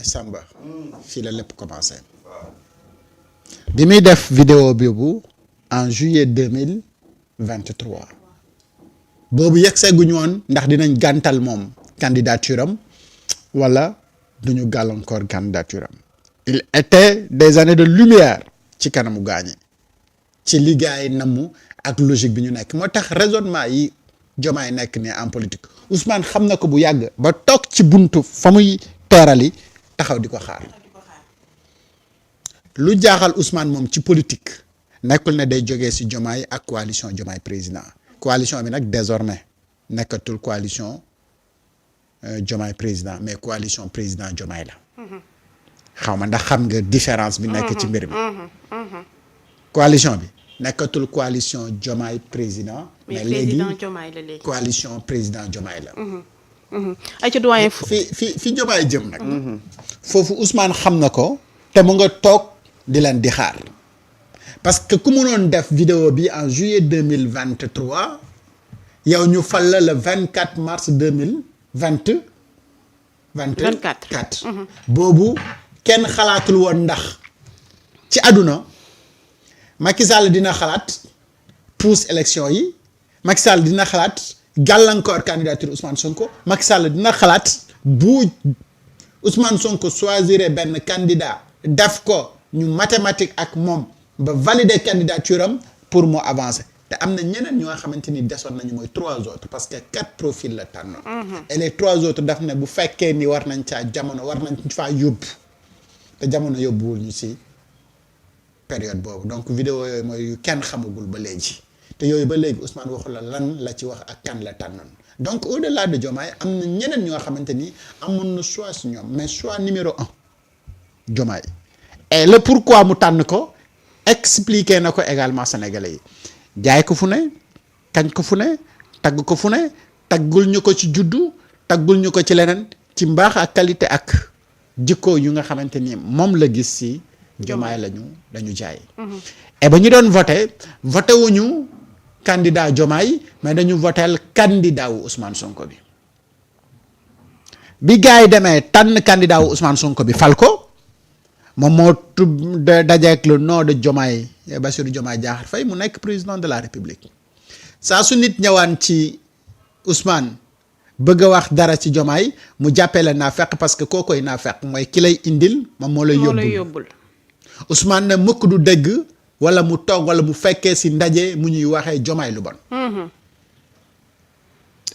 Samba fii la lépp commencé bi muy def vidéo boobu en juillet 2023 boobu yegg seeguñu woon ndax dinañ gàntal moom candidature am wala duñu gàllankoor candidature am. il était des années de lumière ci kanamu gaañi ci liggéey namu ak logique bi ñu nekk moo tax raisonnement yi Diomaye nekk ni en politique Ousmane xam na ko bu yàgg ba toog ci buntu fa muy teerali taxaw di ko xaar lu jaaxal Ousmane moom ci politique nekkul ne day jógee si Diomaye ak coalition Diomaye président coalition bi nag désormais nekkatul coalition Diomaye président mais coalition président Diomaye la xaw ma ndax xam nga différence bi nekk ci mbir mi coalition bi nekkatul coalition Diomaye président mais léegi coalition président Diomaye la ay ca doyen fi Diomaye jëm nag foofu Ousmane xam na ko te mu nga toog di leen di xaar parce que ku mënoon def vidéo bi en juillet 2023 yow ñu fal la le 24 mars 2024 boobu kenn xalaatul woon ndax ci àdduna Macky Sall dina xalaat pousse élection yi Macky Sall dina xalaat gàllankoor candidature Ousmane Sonko Macky Sall dina xalaat bu Ousmane Sonko choisir benn candidat def ko ñu mathématique ak moom ba valider candidature am pour mu avancer te am na ñeneen ñoo xamante ni desoon nañu mooy 3 autres parce que 4 profils la tànnoon. Et les 3 autres daf ne bu fekkee ni war nañ caa jamono war nañ faa yóbbu te jamono yóbbuwul ñu si période boobu donc vidéo yooyu mooy yu kenn xamagul ba léegi te yooyu ba léegi Ousmane waxu la lan la ci wax ak kan la tànnoon donc au delà de Diomaye am na ñeneen ñoo xamante ni amoon na choix si ñoom mais choix numéro 1 Diomaye et le pourquoi mu tànn ko expliqué na ko également sénégalais yi jaay ko fu ne kañ ko fu ne tagg ko fu ne taggul ñu ko ci juddu taggul ñu ko ci leneen ci mbaax ak qualité ak jikko yu nga xamante ni moom la gis si Diomaye lañu jaay et ba ñu doon voté wuñu candidat Diomaye mais dañu votel candidat wu Ousmane Sonko bi gars yi demee tànn candidat wu Ousmane Sonko bi fal ko moom moo dajeek le nom de Diomaye Bassirou Diomaye Diakhar Faye mu nekk président de la République saa su nit ñëwaan ci Ousmane bëgg a wax dara ci Diomaye mu jàppee la naa fekk parce que kookoy naa fekk mooy ki lay indil moom moo lay yóbbul Ousmane ne mukk du dégg wala mu toog wala mu fekkee si ndaje mu ñuy waxee Diomaye lu bon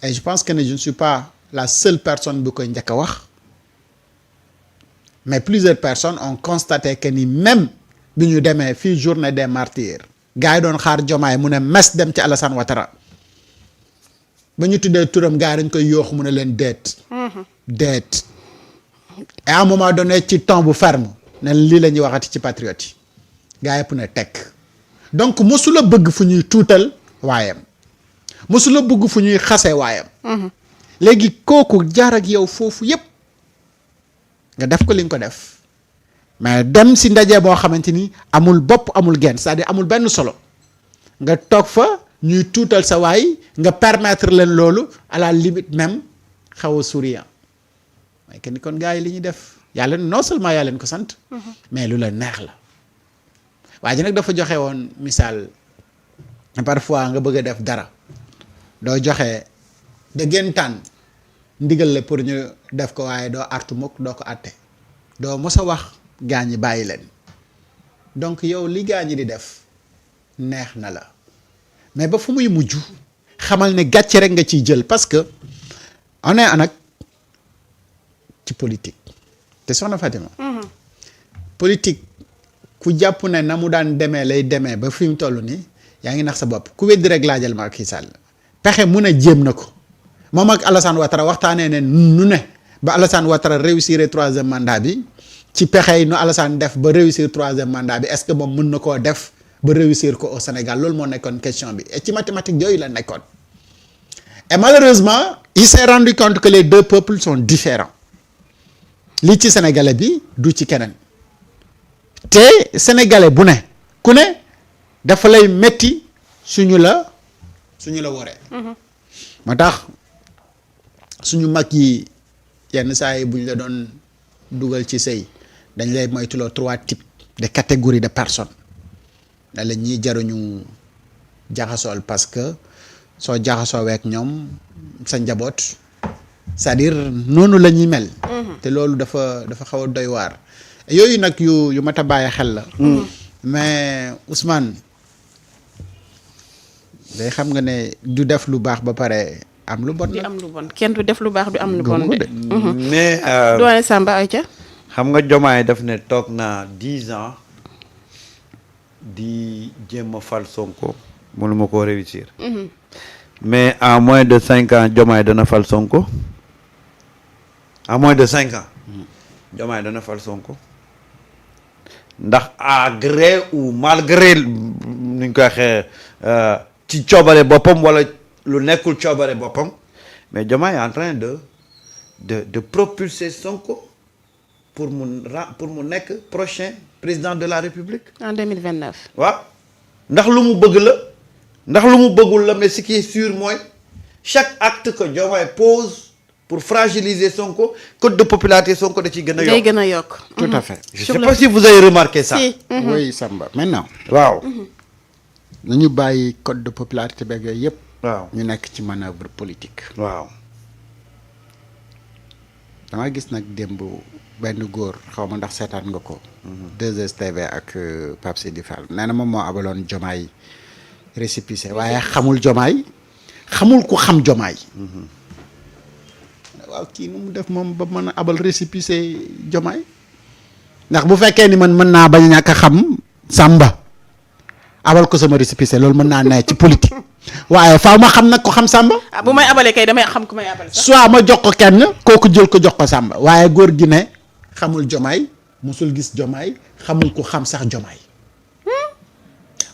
et je pense que je ne suis pas la seule personne bu koy njëkk a wax mais plusieurs personnes ont constaté que ni même bi ñu demee fii journée des martyrs gars yi doon xaar Diomaye mu ne mes dem ci Alassane Ouattara ba ñu tuddee turam gars yi dañ koy yooxu mu ne leen déet et à un moment donné ci temps bu ferme ne lii la ñuy waxati ci patriote yi gars yëpp ne tekk donc mosula bëgg fu ñuy tuutal waayam mosula bëgg fu ñuy xase waayam léegi kooku jaar ak yow foofu yépp nga def ko li nga ko def mais dem si ndaje boo xamante ni amul bopp amul genn c'est-à-dire amul benn solo nga toog fa ñuy tuutal sa waay nga permettre leen loolu à la limite même xaw a souriant mooy que ni kon gars yi li ñuy def yàlla non seulement yaa leen ko sant mais lu la neex la waa ji nag dafa joxe woon misaal parfois nga bëgg a def dara doo joxe dëggantaan ndigal la pour ñu def ko waaye doo artu mukk doo ko àtte doo mos a wax gaa ñi bàyyi leen donc yow li gaa ñi di def neex na la mais ba fu muy mujj xamal ne gàcce rek nga ciy jël parce que on est nag ci politique te soxna Fatima politique ku jàpp ne na mu daan demee lay demee ba fi mu toll nii yaa ngi nax sa bopp ku weddi rek laajal Macky Sall pexe mun a jéem na ko moom ak Alassane Ouattara waxtaanee ne nu ne ba Alassane Ouattara réussir 3e mandat bi ci pexe yi nu Alassane def ba réussir 3e mandat bi est-ce que moom mën na koo def ba réussir ko au Sénégal loolu moo nekkoon question bi et ci mathématique yooyu la nekkoon et malheureusement il s'est rendu compte que les deux peuples sont différents lii ci sénégalais bi du ci keneen te sénégalais bu ne ku ne dafa lay metti suñu la waree moo tax suñu mag yi yenn saa yi buñ la doon dugal ci sëy dañ lay moytuloo 3 types de catégories de personnes da la ñuy jaruñu jaxasool parce que soo jaxasoo week ñoom sa njaboot c'est-à-dire noonu la ñuy mel te loolu dafa xaw a doy waar yooyu nag yu mat a bàyyi xel la mais Ousmane day xam nga ne du def lu baax ba pare am lu bon di am lu bon kenn du def lu baax du am lu bon de. mais doyen Samba Aïcha. xam nga Diomaye daf ne toog na 10 ans di jéem a fal Sonko mënuma koo réussir. mais en moins de 5 ans Diomaye dana fal Sonko en moins de 5 ans Diomaye dana fal Sonko ndax à gré ou malgré nu ñu koy waxee ci coobare boppam wala lu nekkul coobare boppam mais Diomaye est en train de propulser Sonko pour mu nekk prochain président de la République. En 2029. waaw ndax lu mu bëgg la ndax lu mu bëggul la mais ce qui est sûr mooy chaque acte que Diomaye pose pour fragiliser Sonko code de popularité Sonko da ciy gën a yokk. day gën a yokk. tout à fait je sais pas si vous avez remarqué ça. Si. oui Samba maintenant waaw. nañu bàyyi code de popularité beeg yooyu yëpp waaw ñu nekk ci manœuvre politique waaw. dama gis nag démb benn góor xaw ma ndax seetaan nga ko 2STV ak Pape Sidi Fall nee na moom moo abaloon Diomaye récépissé waaye xamul Diomaye xamul ku xam Diomaye waaw kii nu mu def moom ba mën a abal récépissé Diomaye ndax bu fekkee ni man mën naa bañ ñàkk a xam Samba abal ko sama récépissé loolu mën naa ne ci politique waaye faaw ma xam nag ko xam Samba ah bu may abalee kay damay xam ku may abale sax. soit ma jox ko kenn kooku jël ko jox ko Samba waaye góor gi ne xamul Diomaye musul gis Diomaye xamul ko xam sax Diomaye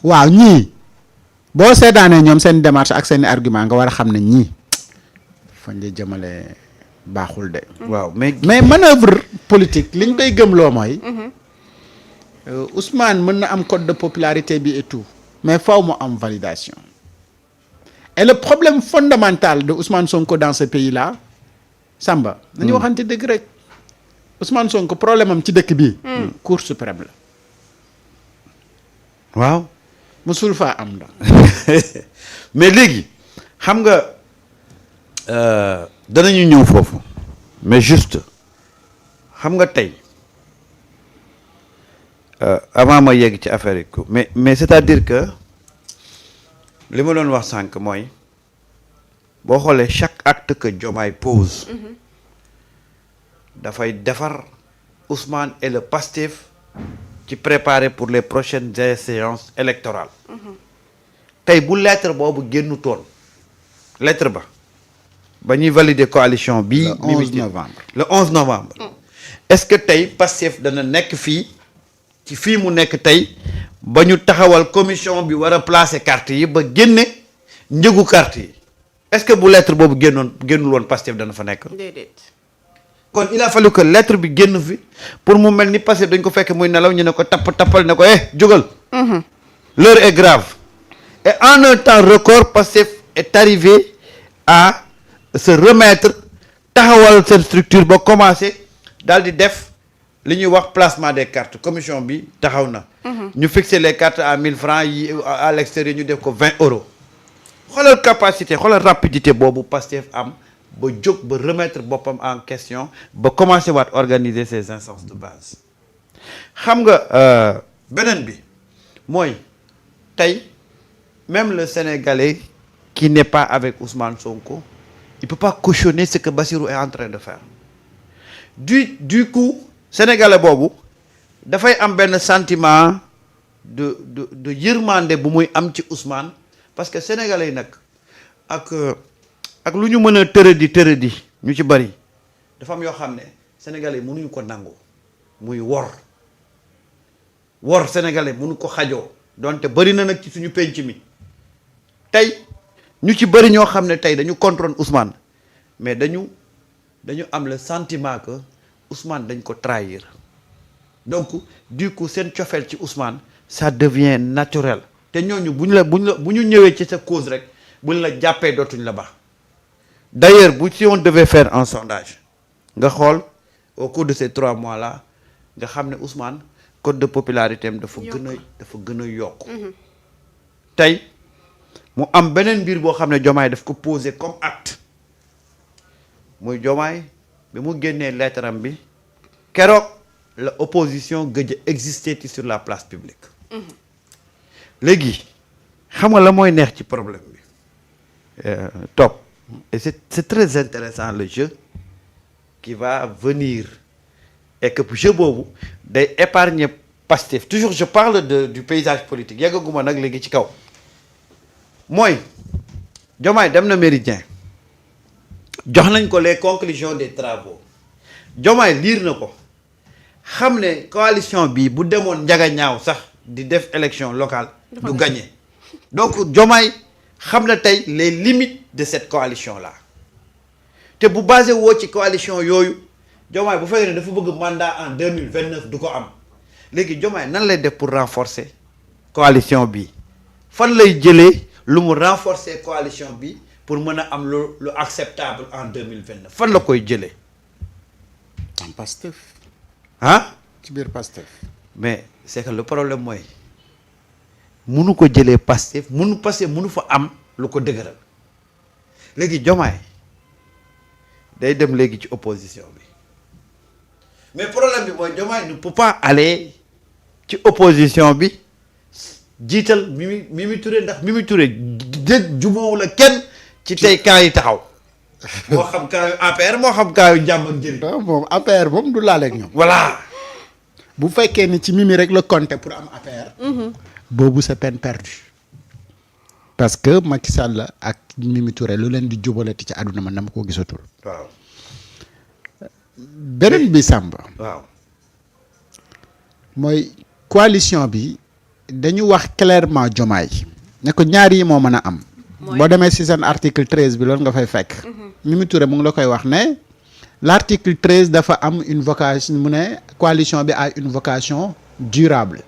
waaw ñii boo seetaanee ñoom seen démarche ak seen argument nga war a xam ne ñii fañ la jëmale baaxul de. waaw mais manœuvre politique li ñu koy gëmloo mooy. Ousmane mën na am code de popularité bi et tout mais faw mu am validation et le problème fondamental de Ousmane Sonko dans ce pays là Samba. nañu waxante dëgg rek Ousmane Sonko problème am ci dëkk bi. Cour suprême la. waaw. musul faa am na. mais léegi xam nga danañu ñëw foofu mais juste xam nga tey avant ma yegg ci affaire yi ko mais c'est-à-dire que li ma doon wax sànq mooy boo xoolee chaque acte que Diomaye pose dafay defar Ousmane et le Pastef ci préparer pour les prochaines séances électorales tey bu lettre boobu génnu toon lettre ba ñuy valider coalition bi le 11 novembre le 11 novembre est-ce que tey Pastef dana nekk fii ci fii mu nekk tey ba ñu taxawal commission bi war a placer carte yi ba génne njëgu carte yi est-ce que bu lettre boobu génnul woon Pastef dana fa nekk déedéet. kon il a fallu que lettre bi génn fi pour mu mel ni Pastef dañ ko fekk muy nelaw ñu ne ko tappal ne ko jógal l'heure est grave et en un temps record Pastef est arrivé à se remettre taxawal seen structure ba commencé daal di def li ñuy wax placement des cartes commission bi taxaw na ñu fixer les cartes à 1000 francs yi à l'extérieur ñu def ko 20 euros xoolal capacité xoolal rapidité boobu Pastef am ba jóg ba remettre boppam en question ba commencer waat organiser ses instances de base xam nga beneen bi mooy tey même le Sénégalais qui n'est pas avec Ousmane Sonko il peut pas cautionner ce que Bassirou est en train de faire du coup Sénégalais boobu dafay am benn sentiment de yërmande bu muy am ci Ousmane parce que Sénégalais yi nag ak lu ñu mën a tëradi ñu ci bari dafa am yoo xam ne Sénégalais yi mënuñu ko nangu muy wor Sénégalais mënu ko xajoo donte bari na nag ci suñu penc mi tey ñu ci bari ñoo xam ne tey dañu contrôle Ousmane mais dañu am le sentiment que Ousmane dañ ko trahir donc du coup seen cofeel ci Ousmane ça devient naturel te ñooñu bu ñu ñëwee ci sa cause rek buñ la jàppee dootuñ la baax d'ailleurs si on devait faire un sondage nga xool au cours de ces 3 mois là nga xam ne Ousmane cote de popularité am dafa gën a yokk tey mu am beneen mbir boo xam ne Diomaye daf ko posé comme acte muy Diomaye bi mu génnee lettre am bi keroog la opposition gëj a existé sur la place publique léegi xam nga la mooy neex ci problème bi top et c'est très intéressant le jeu qui va venir et que jeu boobu day épargner Pastef toujours je parle du paysage politique yeggaguma nag léegi ci kaw mooy Diomaye dem na Méridien jox nañ ko les conclusions des travaux Diomaye lire na ko xam ne coalition bi bu demoon njaga ñaaw sax di def élection locale du gagner donc Diomaye xam na tey les limites de cette coalition là te bu basé woo ci coalition yooyu Diomaye bu fekkee ne dafa bëgg mandat en 2029 du ko am léegi Diomaye nan lay def pour renforcer coalition bi fan lay jëlee lu mu renforcer coalition bi pour mën a am lu acceptable en 2029 fan la koy jëlee en Pastef ah ci biir Pastef mais c'est que le problème mooy munu ko jëlee Pastef munu fa am lu ko dëgëral léegi Diomaye day dem léegi ci opposition bi mais problème bi mooy Diomaye ne peut pas aller ci opposition bi jiital Mimi Touré ndax Mimi Touré dégg jubóowu la kenn ci tey camp yi taxaw moo xam camp yu APR moo xam camp yu jàmm ak njëriñ moom APR moom du laaleeg ñoom voilà bu fekkee ni ci Mimi rek la compter pour am APR boobu c'est peine perdue parce que Macky Sall ak Mimi Touré lu leen di jubalati ci àdduna man dama koo gisatul waaw beneen bi Samba waaw mooy coalition bi dañu wax clairement Diomaye ne ko ñaar yi moo mën a am boo demee si seen article 13 bi loolu nga fay fekk Mimi Touré mu ngi la koy wax ne l'article 13 dafa am une vocation mu ne coalition bi a une vocation durable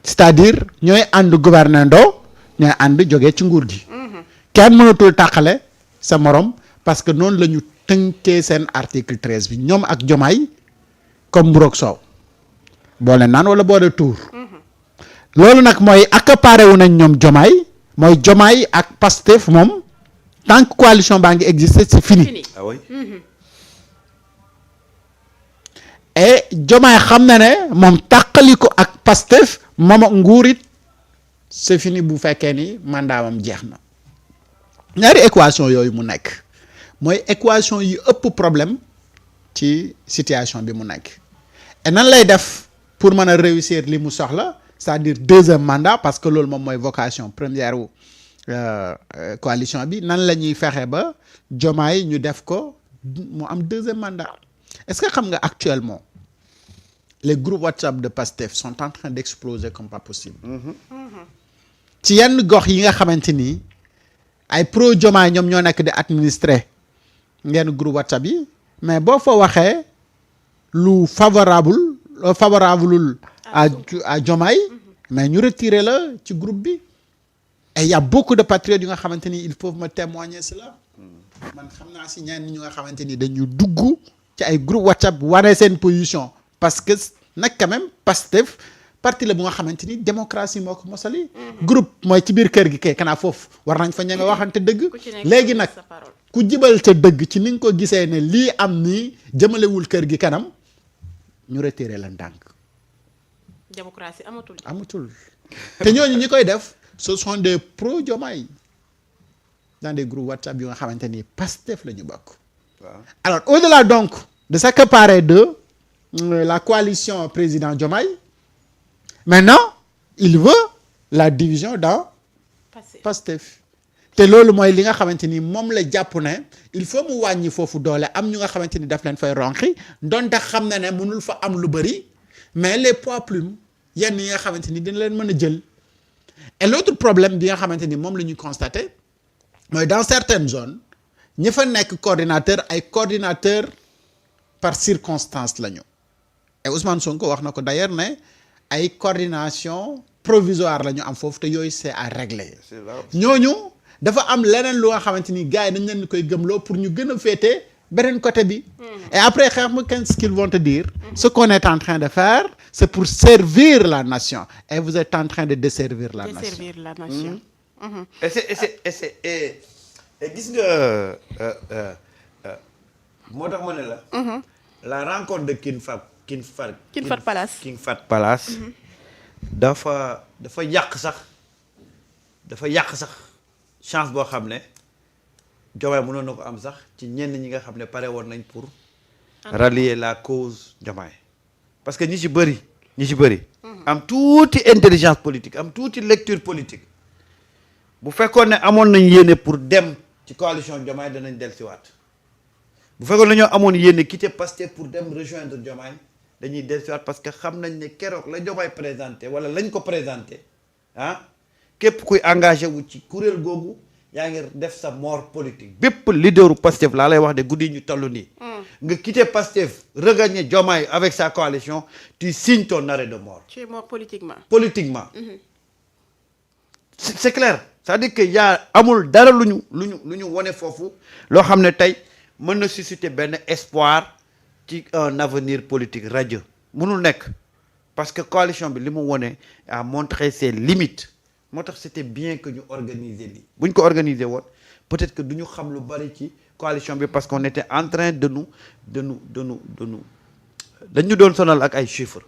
c'est-à-dire ñooy ànd gouverner ndoo ñooy ànd jógee ci nguur gi kenn mënatul tàqale sa morom parce que noonu la ñu tënkee seen article 13 bi ñoom ak Diomaye comme mburoog soow boole naan wala boole tuur loolu nag mooy accaparé wu nañ ñoom Diomaye mooy Diomaye ak Pastef moom tant que coalition baa ngi exister c'est fini ah oui et Diomaye xam na ne moom tàqali ko ak Pastef moom ak nguur it c'est fini bu fekkee ni mandaamam jeex na ñaari équation yooyu mu nekk mooy équation yi ëpp problème ci situation bi mu nekk et nan lay def pour mën a réussir li mu soxla c'est-à-dire deuxième mandat parce que loolu moom mooy vocation première wu coalition bi nan la ñuy fexe ba Diomaye ñu def ko mu am deuxième mandat est-ce que xam nga actuellement les groupes WhatsApp de Pastef sont en train d'exploser comme pas possible ci yenn gox yi nga xamante ni ay pro Diomaye ñoom ñoo nekk di administrer ngeen groupe WhatsApp yi mais boo fa waxee lu favorableul à Diomaye mais ñu retirer la ci groupe bi et il y a beaucoup de patriotes yu nga xamante ni ils peuvent me témoigner cela man xam naa si ñenn ñu nga xamante ni dañu dugg ci ay groupe WhatsApp wane seen position parce que nag quand même Pastef parti la bu nga xamante ni démocratie moo ko mosali groupe mooy ci biir kër gi kay kanaa foofu war nañ fa ñeme waxante dëgg léegi nag ku jibal ca dëgg ci ni nga ko gisee ne lii am nii jëmalewul kër gi kanam ñu retiré la ndànk démocratie amatul te ñooñu ñi koy def ce sont des pro Diomaye dans des groupes WhatsApp yu nga xamante ni Pastef la ñu bokk alors au-delà donc de s'accaparer de la coalition président Diomaye maintenant il veut la division dans Pastef te loolu mooy li nga xamante ni moom la jàpp ne il faut mu wàññi foofu doole am ñu nga xamante ni daf leen fay ronqi donte xam na ne mënul fa am lu bëri mais les poids plumes yenn yi nga xamante ni dina leen mën a jël et l'autre problème bi nga xamante ni moom la ñuy constater mooy dans certaines zones ñi fa nekk coordinateur ay coordinateur par circonstance la ñu et Ousmane Sonko wax na ko d'ailleurs ne ay coordination provisoire la ñu am foofu te yooyu c'est à régler ñooñu dafa am leneen lu nga xamante ni gars yi dañ leen koy gëmloo pour ñu gën a féete beneen côté bi. Et après xam nga qu'est-ce qu'ils vont te dire. Ce qu'on est en train de faire c'est pour servir la nation et vous êtes en train de desservir la nation. Desservir la nation. et gis nga moo tax ma ne la. la rencontre de King Fahd Palace. dafa yàq sax chance boo xam ne Diomaye mënoon na ko am sax ci ñenn ñi nga xam ne pare woon nañ pour rallier la cause Diomaye parce que ñi ci bëri am tuuti intelligence politique am tuuti lecture politique bu fekkoon ne amoon nañ yéene pour dem ci coalition Diomaye danañ dellusiwaat bu fekkoon nañoo amoon yéene quitter Pastef pour dem rejoindre Diomaye dañuy dellusiwaat parce que xam nañ ne keroog la Diomaye présenté wala lañ ko présenté képp kuy engagé wu ci kuréel googu yaa ngi def sa mort politique bépp leaderu Pastef laa lay wax de guddi ñu toll nii. nga quitter Pastef regagner Diomaye avec sa coalition tu signes ton arrêt de mort. Tu es mort politiquement. C'est clair c'est-à-dire que amul dara lu ñu wone foofu loo xam ne tey mën na susciter benn espoir ci un avenir politique radieux mënul nekk parce que coalition bi li mu wone a montré ses limites. moo tax c'était bien que ñu organiser lii bu ñu ko organiser woon peut-être que du ñu xam lu bari ci coalition bi parce qu'on était en train de nous dañu doon sonal ak ay chiffres.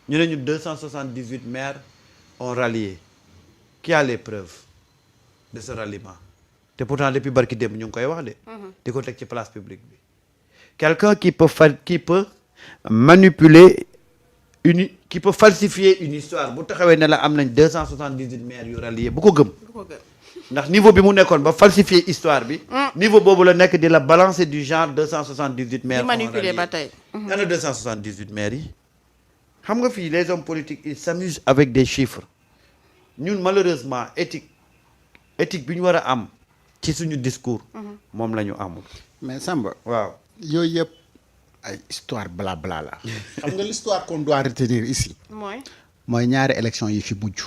ñu ne ñu 278 maires ont rallié qui a les preuves de ce ralliement te pourtant depuis barki démb ñu ngi koy wax de. di ko teg ci place publique bi. quelqu'un qui peut manipuler qui peut falsifier une histoire bu taxawee ne la am nañ 278 maires yu rallié bu ko gëm. ndax niveau bi mu nekkoon ba falsifier histoire bi. niveau boobu la nekk di la balancer du genre 278 maires. di manipuler ba tey. ana 278 maires yi. xam nga fii les hommes politiques ils s'amusent avec des chiffres ñun malheureusement éthique bi ñu war a am ci suñu discours. moom la ñu amul. mais Samba. waaw yooyu yëpp. ay histoire blabla la xam nga l'histoire qu'on doit retenir ici mooy ñaari élection yi fi mujj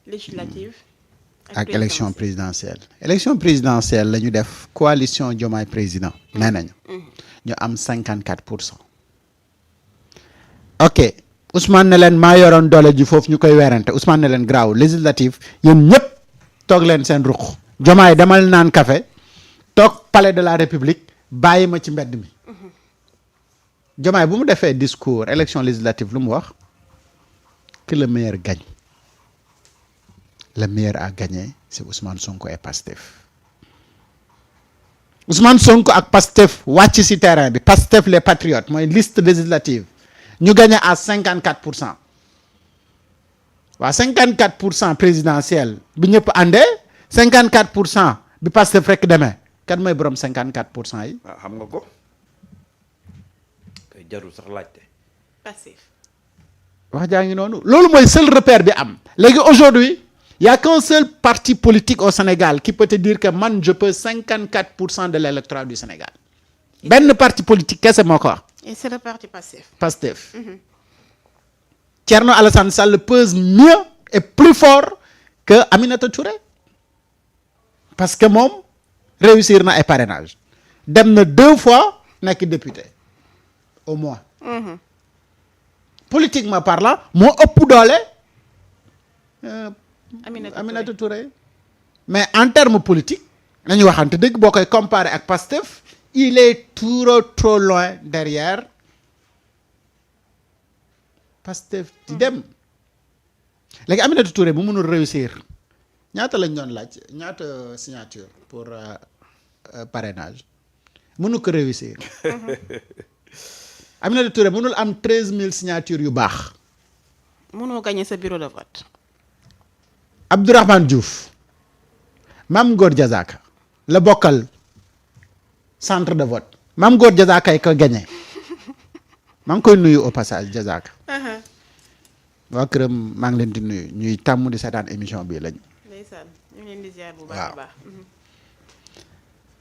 législative ak élection présidentielle la ñu def coalition Diomaye président nee nañu ñu am 54%. ok Ousmane ne leen maa yoroon doole ji foofu ñu koy werante Ousmane ne leen graaw législative yéen ñëpp toog leen seen ruq Diomaye demal naan café toog palais de la République bàyyi ma ci mbedd mi Diomaye bu mu defee discours élection législative lu mu wax que le meilleur gagne le meilleur à gagner c'est Ousmane Sonko et Pastef Ousmane Sonko ak Pastef wàcc ci terrain bi Pastef les patriotes mooy liste législative ñu gagné à 54%. waa 54% présidentielle bi ñëpp àndee 54% bi Pastef rek demee kan mooy borom 54% yi. waaw xam nga ko kay jarul sax laajte. Pastef. wax jaa ngi noonu loolu mooy seul repère bi am léegi aujourd'hui y a qu'un seul parti politique au Sénégal qui peut te dire que man je peux 54% de l'électorat du Sénégal benn parti politique kese moo ko wax. et c'est le parti Pastef. Pastef. Thierno Alassane Sall pèse mieux et plus fort que Aminata Touré parce que moom réussir na ay parrainage dem na 2 fois nekk député au moins. Politiquement parlant moo ëpp doole. Aminata Touré mais en termes politiques nañu waxante dëgg boo koy comparer ak Pastef il est trop loin derrière Pastef di dem léegi Aminata Touré bu mënul réussir ñaata lañ doon laaj ñaata signature pour parrainage mënu ko réussir. Aminata Touré mënul am 13000 signatures yu baax. mënoo gagner sa bureau de vote. Abdourahmane Diouf Mame Gor Diazaka la bokkal centre de vote Mame Gor Diazaka yi ko gagné maa ngi koy nuyu au passage Diazaka. waa këram maa ngi leen di nuyu ñuy tàmm di seetaan émission bii lañu. ndeysaan ñu leen di ziar bu baax a baax.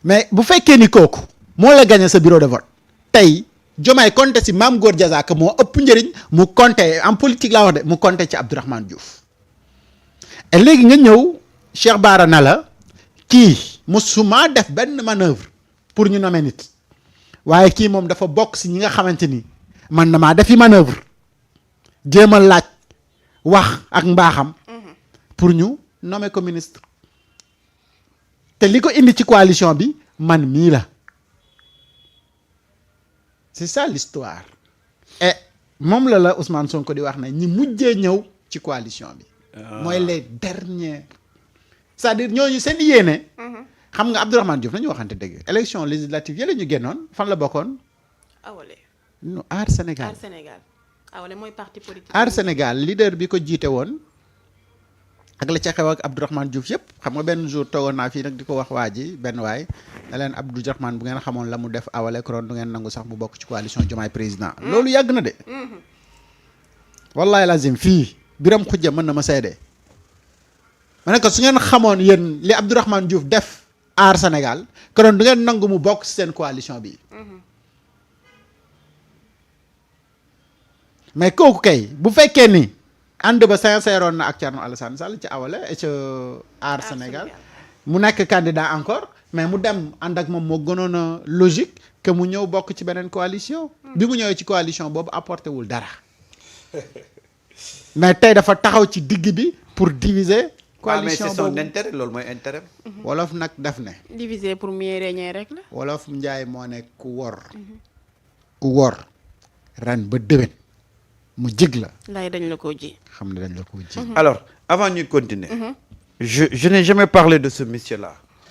mais bu fekkee ni kooku moo la gagné sa bureau de vote tey Diomaye compté si Mame Gor Diazaka moo ëpp njëriñ mu compté en politique laa wax de mu compté ci Abdourahmane Diouf et léegi nga ñëw Cheikh Bara na la kii musuma def benn manœuvre pour ñu nommer nit waaye kii moom dafa bokk si ñi nga xamante ni man na maa defi manœuvre jéem a laaj wax ak mbaaxam pour ñu nommer ko ministre te li ko indi ci coalition bi man mii la c'est ça l'histoire et moom la Ousmane Sonko di wax ne ñi mujjee ñëw ci coalition bi mooy les derniers c'est-à-dire ñooñu seen yéene xam nga Abdourahmane Diouf nañu waxante dëgg élection législative yële ñu génnoon fan la bokkoon Awale. nu Aar Sénégal Aar Sénégal. Awale mooy parti politique. Aar Sénégal leader bi ko jiite woon ak la ca xew ak Abdourahmane Diouf yëpp xam nga benn jour toogoon naa fii nag di ko wax waa ji benn waay ne leen Abdourahmane bu ngeen xamoon la mu def Awale koron du ngeen nangu sax mu bokk ci coalition Diomaye président loolu yàgg na de wallahi lazim fii Biram Khoudia mën na ma seede ma ne ko su ngeen xamoon yéen li Abdourahmane Diouf def Aar Sénégal koron du ngeen nangu mu bokk ci seen coalition bi mais kooku kay bu fekkee ni ànd ba sincère woon na ak Thierno Alassane Sall ci Awale et ci Aar Sénégal mu nekk candidat encore mais mu dem ànd ak moom moo gënoon a logique que mu ñëw bokk ci beneen coalition bi mu ñëwee ci coalition boobu apporté wul dara mais tey dafa taxaw ci digg bi pour diviser coalition mais c'est son boobu intérêt loolu mooy intérêt. wolof nag def ne diviser pour mieux régner rek la. wolof njaay moo ne ku wor ren ba déwén mu jig la lay dañ la ko ji. xam ne dañ la ko ji Alors, avant de continuer, je n'ai jamais parlé de ce monsieur-là.